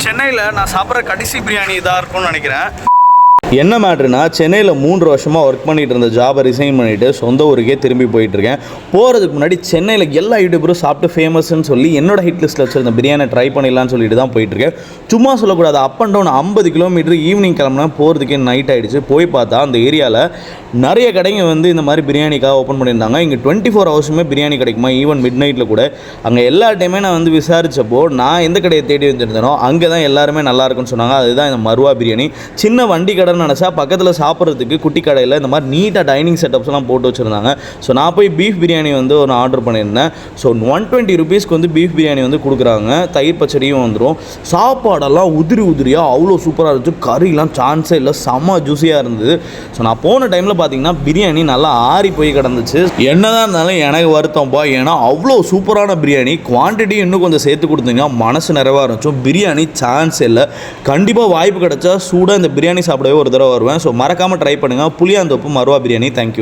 சென்னையில் நான் சாப்பிட்ற கடைசி பிரியாணி இதாக இருக்கும்னு நினைக்கிறேன். என்ன மேட்ருனா, சென்னையில் 3 வருஷமாக ஒர்க் பண்ணிகிட்டு இருந்த ஜாபை ரிசைன் பண்ணிவிட்டு சொந்த ஊருக்கே திரும்பி போயிட்டுருக்கேன். போகிறதுக்கு முன்னாடி சென்னையில் எல்லா யூடியூபரும் சாப்பிட்டு ஃபேமஸ்ன்னு சொல்லி என்னோட ஹிட் லிஸ்ட்டில் வச்சுருந்த பிரியாணி ட்ரை பண்ணிடலான்னு சொல்லிட்டு தான் போயிட்டுருக்கேன். சும்மா சொல்லக்கூடாது, up and down 50 kilometre evening கிளம்புனா போகிறதுக்கே நைட் ஆகிடுச்சு. போய் பார்த்தா அந்த ஏரியாவில் நிறைய கடைங்க இந்த மாதிரி பிரியாணிக்காக ஓப்பன் பண்ணியிருந்தாங்க. இங்கே 24 ஹவர்ஸுமே பிரியாணி கிடைக்குமா, ஈவன் மிட் நைட்டில் கூட. அங்கே எல்லா டைமே நான் விசாரித்தப்போ நான் எந்த கடையை தேடி வச்சுருந்தேனோ அங்கே தான் எல்லாருமே நல்லா இருக்குன்னு சொன்னாங்க. அதுதான் இந்த மருவா பிரியாணி. சின்ன வண்டி கடை நினச்சா பக்கத்தில் சாப்பிட்றதுக்கு குட்டி கடையில் இந்த மாதிரி நீட்டாக டைனிங் செட்டப்ஸ்லாம் போட்டு வச்சுருந்தாங்க. ஸோ நான் போய் பீஃப் பிரியாணி ஒன்று ஆர்டர் பண்ணியிருந்தேன். ஸோ 120 ருபீஸ்க்கு பீஃப் பிரியாணி கொடுக்குறாங்க. தயிர் பச்சடியும் வந்துடும். சாப்பாடெல்லாம் உதிரியாக அவ்வளோ சூப்பராக இருந்துச்சு. கறிலாம் சான்ஸே இல்லை, செம்ம ஜூஸியாக இருந்தது. ஸோ நான் போன டைமில் பார்த்தீங்கன்னா பிரியாணி நல்லா ஆறி போய் கிடந்துச்சு. என்னதான் இருந்தாலும் எனக்கு வருத்தம்ப்பா, ஏன்னா அவ்வளோ சூப்பரான பிரியாணி. குவான்டிட்டி இன்னும் கொஞ்சம் சேர்த்து கொடுத்தீங்கன்னா மனசு நிறைவாக இருந்துச்சு. பிரியாணி சான்ஸ் இல்லை. கண்டிப்பாக வாய்ப்பு கிடைச்சா சூடாக இந்த பிரியாணி சாப்பிடவே ஒரு தடவை வருவேன். ஸோ மறக்காமல் ட்ரை பண்ணுங்கள். புளியாந்தோப்பு மருவா பிரியாணி. தேங்க்யூ.